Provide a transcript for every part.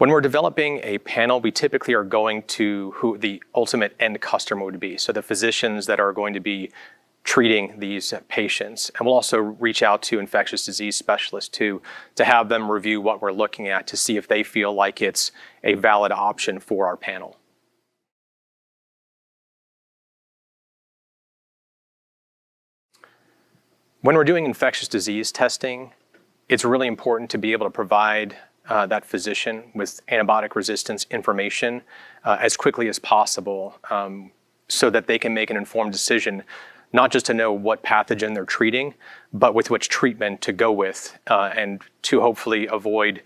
When we're developing a panel, we typically are going to who the ultimate end customer would be. So the physicians that are going to be treating these patients. And we'll also reach out to infectious disease specialists to have them review what we're looking at to see if they feel like it's a valid option for our panel. When we're doing infectious disease testing, it's really important to be able to provide that physician with antibiotic resistance information as quickly as possible so that they can make an informed decision, not just to know what pathogen they're treating, but with which treatment to go with and to hopefully avoid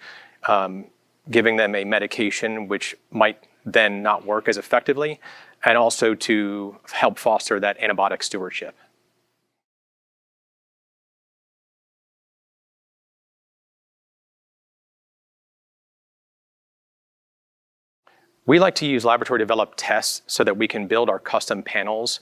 giving them a medication which might then not work as effectively, and also to help foster that antibiotic stewardship. We like to use laboratory developed tests so that we can build our custom panels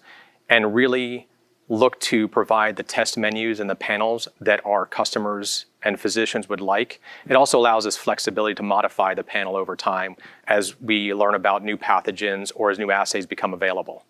and really look to provide the test menus and the panels that our customers and physicians would like. It also allows us flexibility to modify the panel over time as we learn about new pathogens or as new assays become available.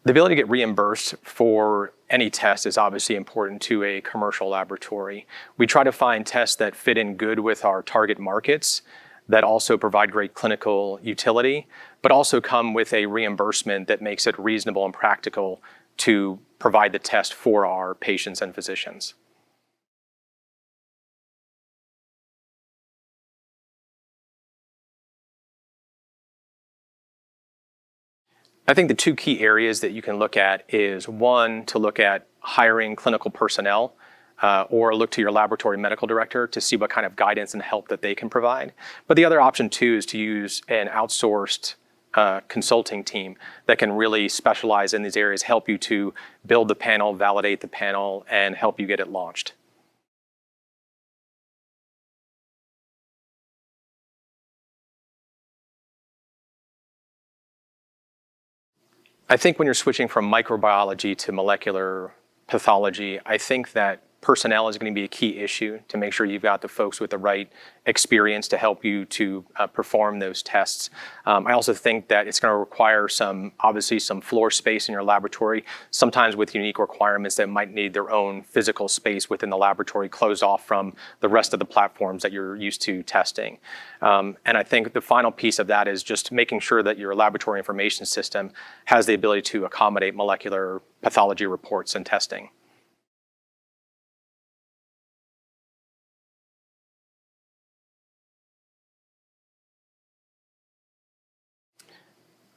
The ability to get reimbursed for any test is obviously important to a commercial laboratory. We try to find tests that fit in good with our target markets, that also provide great clinical utility, but also come with a reimbursement that makes it reasonable and practical to provide the test for our patients and physicians. I think the two key areas that you can look at is one, to look at hiring clinical personnel or look to your laboratory medical director to see what kind of guidance and help that they can provide. But the other option too is to use an outsourced consulting team that can really specialize in these areas, help you to build the panel, validate the panel, and help you get it launched. I think when you're switching from microbiology to molecular pathology, I think that personnel is going to be a key issue to make sure you've got the folks with the right experience to help you to perform those tests. I also think that it's going to require obviously some floor space in your laboratory, sometimes with unique requirements that might need their own physical space within the laboratory closed off from the rest of the platforms that you're used to testing. And I think the final piece of that is just making sure that your laboratory information system has the ability to accommodate molecular pathology reports and testing.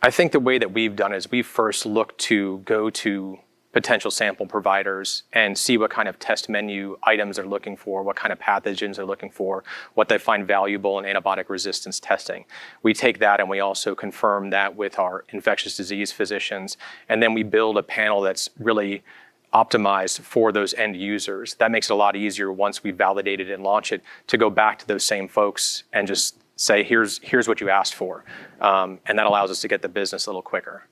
I think the way that we've done is we first looked to go to potential sample providers and see what kind of test menu items they're looking for, what kind of pathogens they're looking for, what they find valuable in antibiotic resistance testing. We take that and we also confirm that with our infectious disease physicians, and then we build a panel that's really optimized for those end users. That makes it a lot easier once we validate it and launch it to go back to those same folks and just say, here's what you asked for. And that allows us to get the business a little quicker.